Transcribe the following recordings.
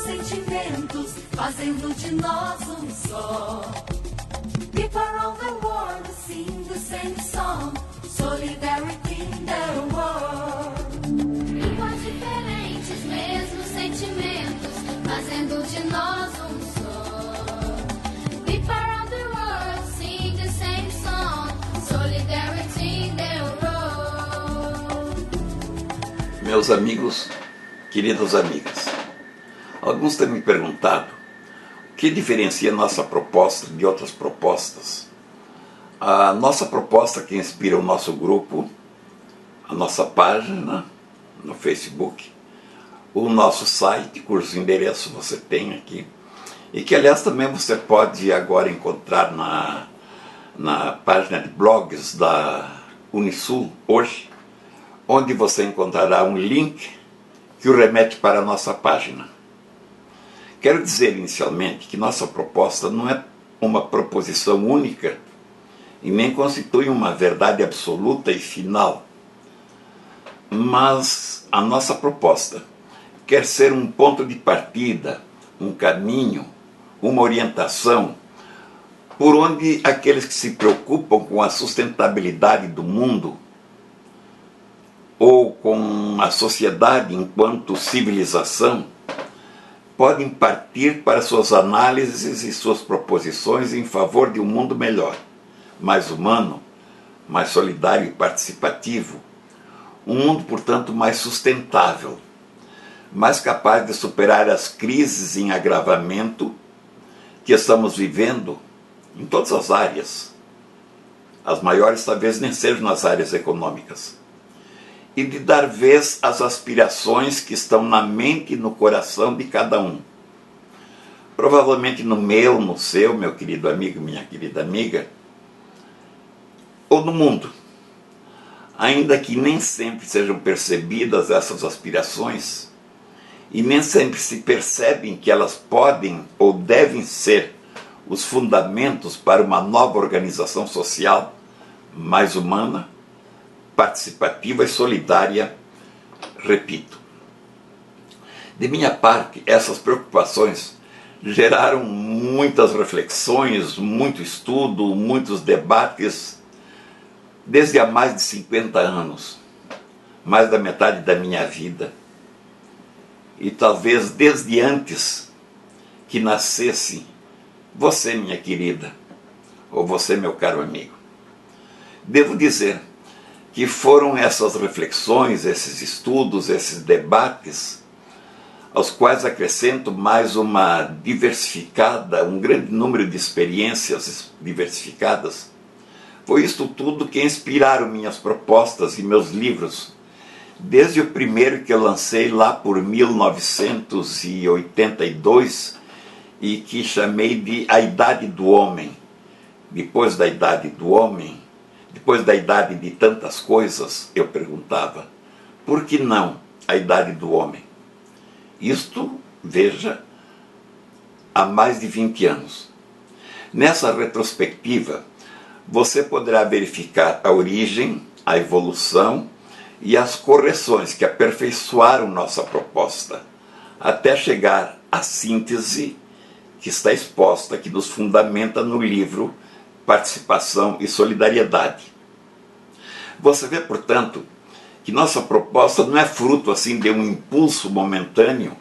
sentimentos, fazendo de nós um só. People around the world sing the same song, solidarity in the world. Línguas diferentes, mesmos sentimentos, fazendo de nós um só. People around the world sing the same song, solidarity in the world. Meus amigos, queridas amigas, alguns têm me perguntado o que diferencia nossa proposta de outras propostas. A nossa proposta que inspira o nosso grupo, a nossa página no Facebook, o nosso site, cujo endereço você tem aqui, e que aliás também você pode agora encontrar na página de blogs da Unisul hoje, onde você encontrará um link que o remete para a nossa página. Quero dizer inicialmente que nossa proposta não é uma proposição única e nem constitui uma verdade absoluta e final, mas a nossa proposta quer ser um ponto de partida, um caminho, uma orientação por onde aqueles que se preocupam com a sustentabilidade do mundo ou com a sociedade enquanto civilização podem partir para suas análises e suas proposições em favor de um mundo melhor, mais humano, mais solidário e participativo, um mundo, portanto, mais sustentável, mais capaz de superar as crises em agravamento que estamos vivendo em todas as áreas. As maiores talvez nem sejam nas áreas econômicas. E de dar vez às aspirações que estão na mente e no coração de cada um. Provavelmente no meu, no seu, meu querido amigo, minha querida amiga, ou no mundo. Ainda que nem sempre sejam percebidas essas aspirações, e nem sempre se percebem que elas podem ou devem ser os fundamentos para uma nova organização social mais humana, participativa e solidária, repito. De minha parte, essas preocupações geraram muitas reflexões, muito estudo, muitos debates, desde há mais de 50 anos, mais da metade da minha vida, e talvez desde antes que nascesse você, minha querida, ou você, meu caro amigo. Devo dizer que foram essas reflexões, esses estudos, esses debates, aos quais acrescento mais uma diversificada, um grande número de experiências diversificadas. Foi isto tudo que inspiraram minhas propostas e meus livros, desde o primeiro que eu lancei lá por 1982 e que chamei de A Idade do Homem. Depois da Idade do Homem, depois da idade de tantas coisas, eu perguntava, por que não a idade do homem? Isto, veja, há mais de 20 anos. Nessa retrospectiva, você poderá verificar a origem, a evolução e as correções que aperfeiçoaram nossa proposta, até chegar à síntese que está exposta, que nos fundamenta no livro Participação e Solidariedade. Você vê, portanto, que nossa proposta não é fruto assim de um impulso momentâneo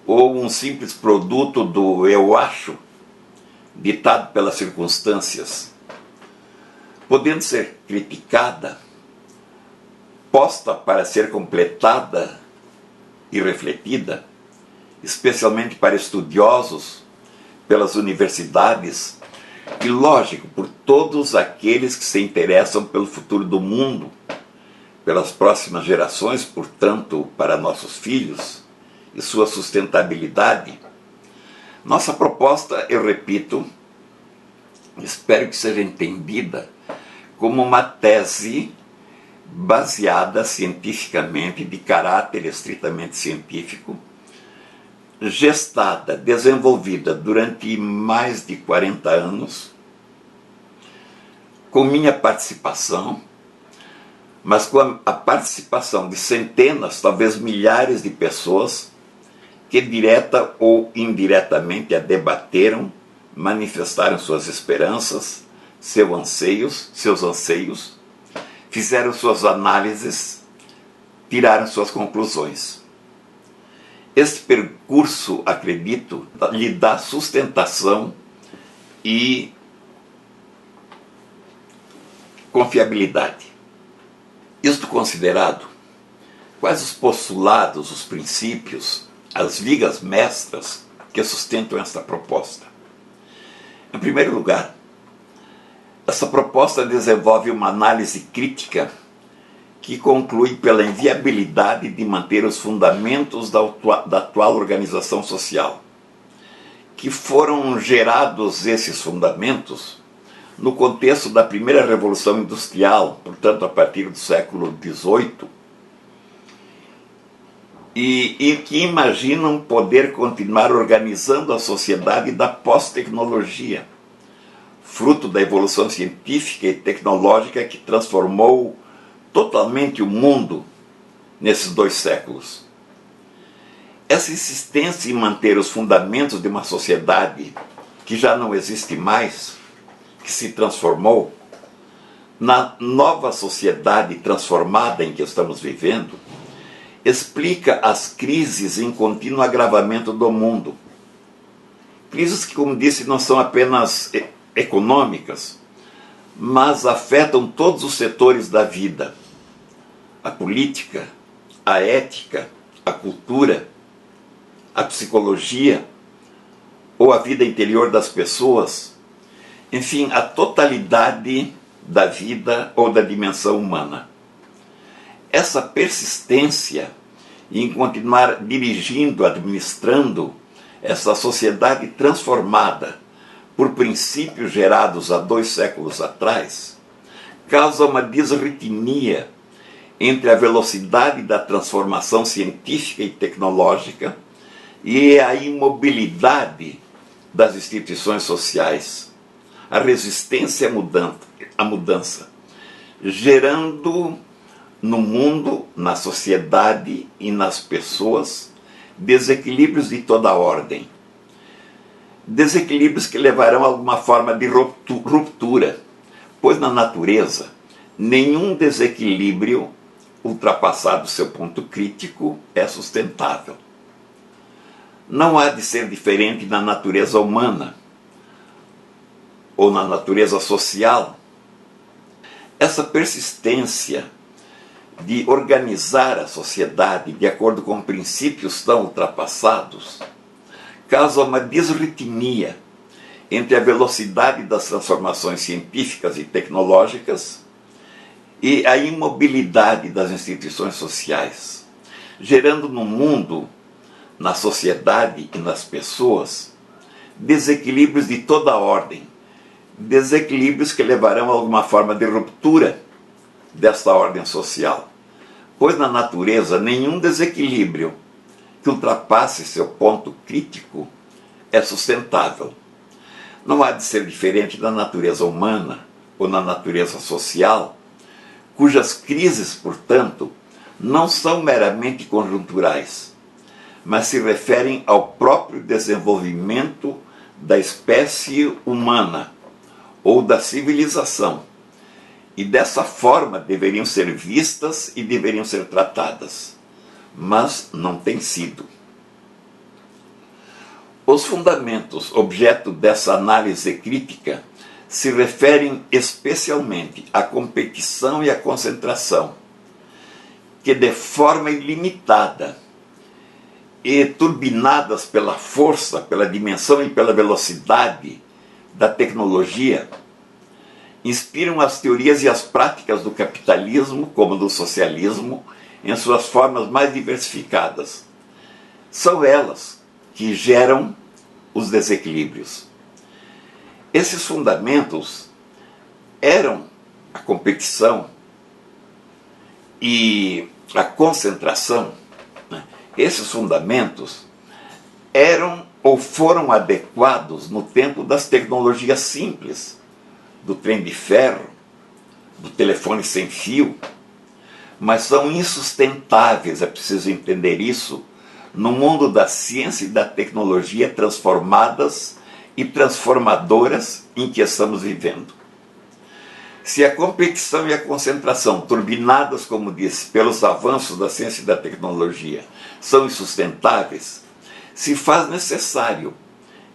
ou um simples produto do eu acho, ditado pelas circunstâncias, podendo ser criticada, posta para ser completada e refletida, especialmente para estudiosos, pelas universidades, e, lógico, por todos aqueles que se interessam pelo futuro do mundo, pelas próximas gerações, portanto, para nossos filhos e sua sustentabilidade. Nossa proposta, eu repito, espero que seja entendida como uma tese baseada cientificamente, de caráter estritamente científico, gestada, desenvolvida durante mais de 40 anos, com minha participação, mas com a participação de centenas, talvez milhares de pessoas que direta ou indiretamente a debateram, manifestaram suas esperanças, seus anseios, fizeram suas análises, tiraram suas conclusões. Este percurso, acredito, lhe dá sustentação e confiabilidade. Isto considerado, quais os postulados, os princípios, as vigas mestras que sustentam esta proposta? Em primeiro lugar, essa proposta desenvolve uma análise crítica que conclui pela inviabilidade de manter os fundamentos da atual organização social, que foram gerados esses fundamentos no contexto da primeira Revolução Industrial, portanto a partir do século XVIII, e que imaginam poder continuar organizando a sociedade da pós-tecnologia, fruto da evolução científica e tecnológica que transformou totalmente o mundo nesses 2 séculos. Essa insistência em manter os fundamentos de uma sociedade que já não existe mais, que se transformou, na nova sociedade transformada em que estamos vivendo, explica as crises em contínuo agravamento do mundo. Crises que, como disse, não são apenas econômicas, mas afetam todos os setores da vida. A política, a ética, a cultura, a psicologia, ou a vida interior das pessoas, enfim, a totalidade da vida ou da dimensão humana. Essa persistência em continuar dirigindo, administrando essa sociedade transformada por princípios gerados há 2 séculos atrás, causa uma disritmia entre a velocidade da transformação científica e tecnológica e a imobilidade das instituições sociais, a resistência à mudança, gerando no mundo, na sociedade e nas pessoas desequilíbrios de toda a ordem. Desequilíbrios que levarão a alguma forma de ruptura, pois na natureza nenhum desequilíbrio ultrapassado seu ponto crítico é sustentável. Não há de ser diferente na natureza humana ou na natureza social. Essa persistência de organizar a sociedade de acordo com princípios tão ultrapassados causa uma disritmia entre a velocidade das transformações científicas e tecnológicas e a imobilidade das instituições sociais, gerando no mundo, na sociedade e nas pessoas, desequilíbrios de toda a ordem, desequilíbrios que levarão a alguma forma de ruptura desta ordem social, pois na natureza nenhum desequilíbrio que ultrapasse seu ponto crítico é sustentável. Não há de ser diferente da natureza humana ou na natureza social, cujas crises, portanto, não são meramente conjunturais, mas se referem ao próprio desenvolvimento da espécie humana ou da civilização, e dessa forma deveriam ser vistas e deveriam ser tratadas, mas não tem sido. Os fundamentos objeto dessa análise crítica se referem especialmente à competição e à concentração, que de forma ilimitada e turbinadas pela força, pela dimensão e pela velocidade da tecnologia, inspiram as teorias e as práticas do capitalismo, como do socialismo, em suas formas mais diversificadas. São elas que geram os desequilíbrios. Esses fundamentos eram a competição e a concentração. Esses fundamentos eram ou foram adequados no tempo das tecnologias simples, do trem de ferro, do telefone sem fio, mas são insustentáveis, é preciso entender isso, no mundo da ciência e da tecnologia transformadas e transformadoras em que estamos vivendo. Se a competição e a concentração, turbinadas, como disse, pelos avanços da ciência e da tecnologia, são insustentáveis, se faz necessário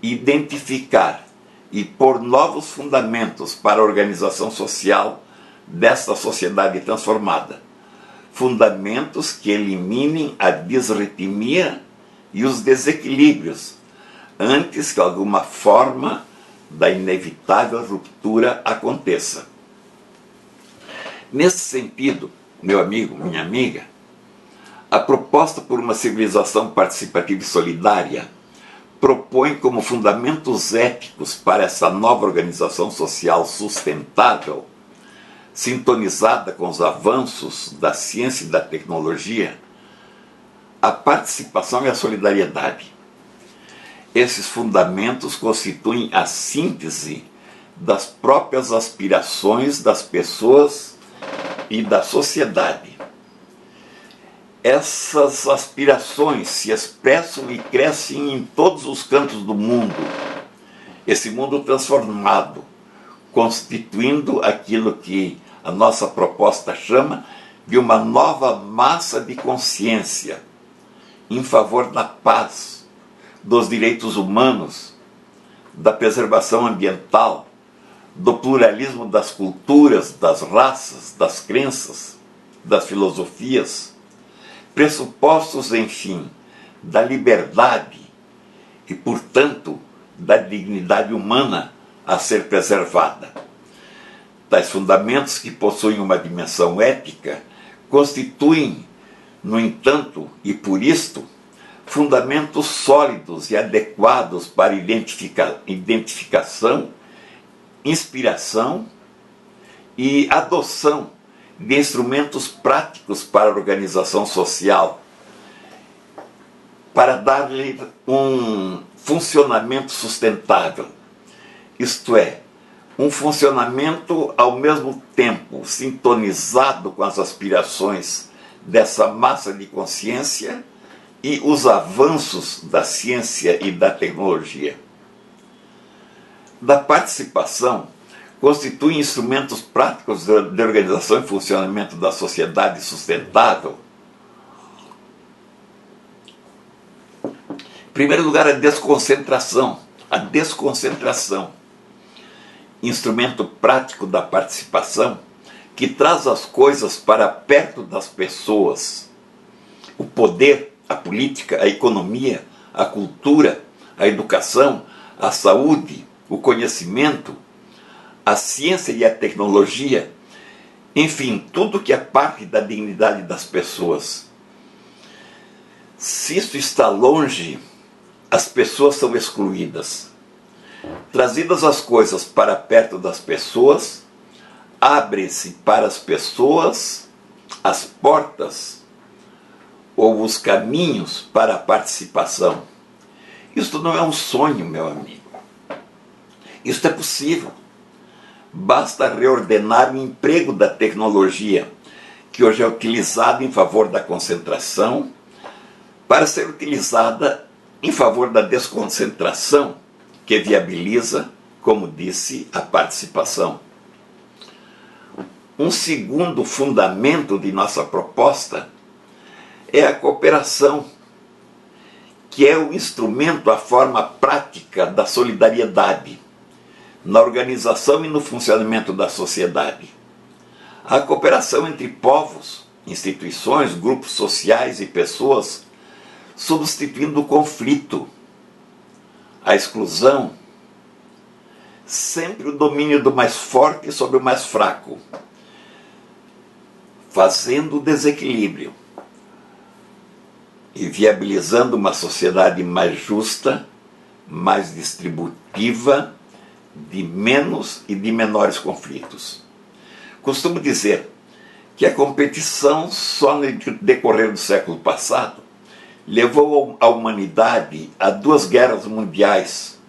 identificar e pôr novos fundamentos para a organização social desta sociedade transformada. Fundamentos que eliminem a disritmia e os desequilíbrios, antes que alguma forma da inevitável ruptura aconteça. Nesse sentido, meu amigo, minha amiga, a proposta por uma civilização participativa e solidária propõe como fundamentos éticos para essa nova organização social sustentável, sintonizada com os avanços da ciência e da tecnologia, a participação e a solidariedade. Esses fundamentos constituem a síntese das próprias aspirações das pessoas e da sociedade. Essas aspirações se expressam e crescem em todos os cantos do mundo. Esse mundo transformado, constituindo aquilo que a nossa proposta chama de uma nova massa de consciência em favor da paz, dos direitos humanos, da preservação ambiental, do pluralismo das culturas, das raças, das crenças, das filosofias, pressupostos, enfim, da liberdade e, portanto, da dignidade humana a ser preservada. Tais fundamentos, que possuem uma dimensão ética, constituem, no entanto, e por isto, fundamentos sólidos e adequados para identificação, inspiração e adoção de instrumentos práticos para a organização social, para dar-lhe um funcionamento sustentável, isto é, um funcionamento ao mesmo tempo sintonizado com as aspirações dessa massa de consciência e os avanços da ciência e da tecnologia. Da participação constituem instrumentos práticos de organização e funcionamento da sociedade sustentável. Em primeiro lugar, a desconcentração. A desconcentração, instrumento prático da participação, que traz as coisas para perto das pessoas. O poder, a política, a economia, a cultura, a educação, a saúde, o conhecimento, a ciência e a tecnologia, enfim, tudo que é parte da dignidade das pessoas. Se isso está longe, as pessoas são excluídas. Trazidas as coisas para perto das pessoas, abrem-se para as pessoas as portas ou os caminhos para a participação. Isto não é um sonho, meu amigo. Isto é possível. Basta reordenar o emprego da tecnologia, que hoje é utilizada em favor da concentração, para ser utilizada em favor da desconcentração, que viabiliza, como disse, a participação. Um segundo fundamento de nossa proposta é a cooperação, que é o instrumento, a forma prática da solidariedade na organização e no funcionamento da sociedade. A cooperação entre povos, instituições, grupos sociais e pessoas, substituindo o conflito, a exclusão, sempre o domínio do mais forte sobre o mais fraco, fazendo o desequilíbrio e viabilizando uma sociedade mais justa, mais distributiva, de menos e de menores conflitos. Costumo dizer que a competição, só no decorrer do século passado, levou a humanidade a 2 guerras mundiais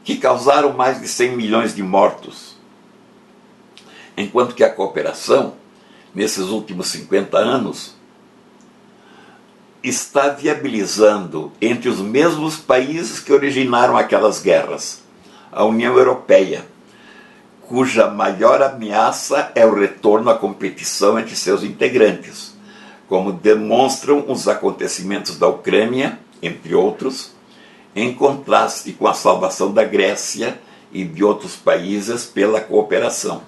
que causaram mais de 100 milhões de mortos, enquanto que a cooperação, nesses últimos 50 anos, está viabilizando entre os mesmos países que originaram aquelas guerras a União Europeia, cuja maior ameaça é o retorno à competição entre seus integrantes, como demonstram os acontecimentos da Ucrânia, entre outros, em contraste com a salvação da Grécia e de outros países pela cooperação.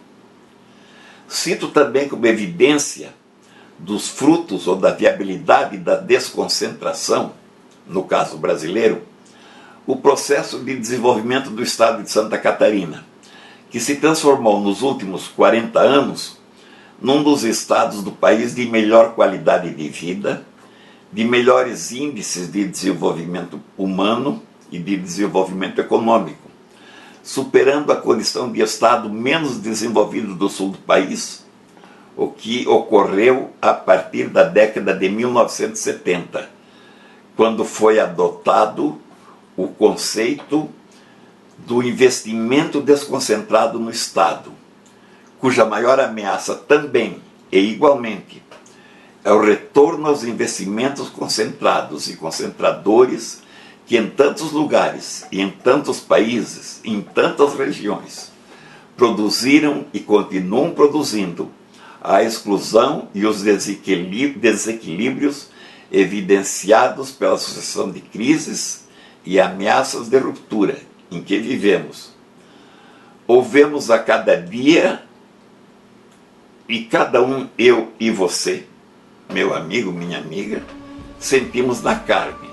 Cito também como evidência dos frutos ou da viabilidade da desconcentração, no caso brasileiro, o processo de desenvolvimento do estado de Santa Catarina, que se transformou nos últimos 40 anos num dos estados do país de melhor qualidade de vida, de melhores índices de desenvolvimento humano e de desenvolvimento econômico, superando a condição de estado menos desenvolvido do sul do país, o que ocorreu a partir da década de 1970, quando foi adotado o conceito do investimento desconcentrado no Estado, cuja maior ameaça também e igualmente é o retorno aos investimentos concentrados e concentradores que em tantos lugares e em tantos países, em tantas regiões, produziram e continuam produzindo a exclusão e os desequilíbrios evidenciados pela sucessão de crises e ameaças de ruptura em que vivemos. Ouvemos a cada dia, e cada um, eu e você, meu amigo, minha amiga, sentimos na carne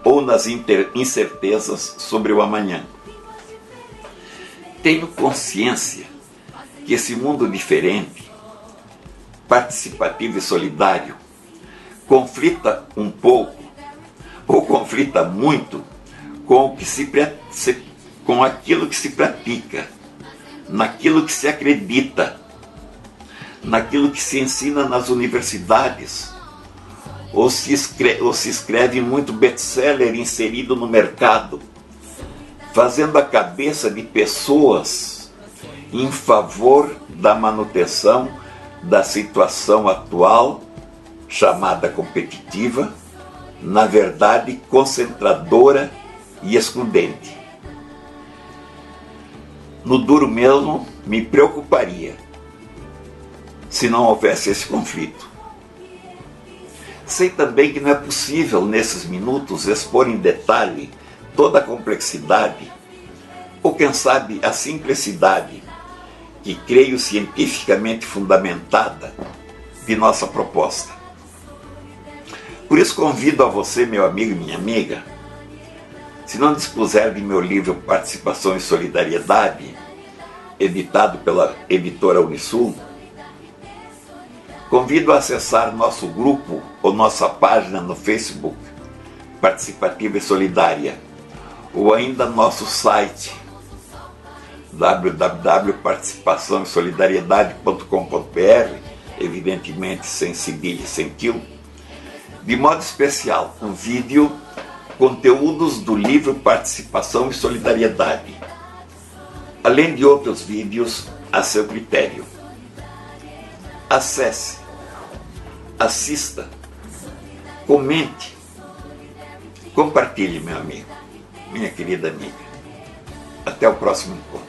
ou nas incertezas sobre o amanhã. Tenho consciência que esse mundo diferente, participativo e solidário, conflita um pouco, ou conflita muito, com aquilo que se pratica, naquilo que se acredita, naquilo que se ensina nas universidades, ou se escreve muito best-seller inserido no mercado, fazendo a cabeça de pessoas em favor da manutenção da situação atual, chamada competitiva, na verdade concentradora e excludente. No duro mesmo, me preocuparia se não houvesse esse conflito. Sei também que não é possível, nesses minutos, expor em detalhe toda a complexidade, ou quem sabe a simplicidade, que creio cientificamente fundamentada, de nossa proposta. Por isso convido a você, meu amigo e minha amiga, se não dispuser de meu livro Participação e Solidariedade, editado pela editora Unisul, convido a acessar nosso grupo ou nossa página no Facebook, Participativa e Solidária, ou ainda nosso site, www.participaçãoesolidariedade.com.br, evidentemente sem cedilha e sem tio, de modo especial um vídeo, conteúdos do livro Participação e Solidariedade, além de outros vídeos a seu critério. Acesse, assista, comente, compartilhe, meu amigo, minha querida amiga. Até o próximo encontro.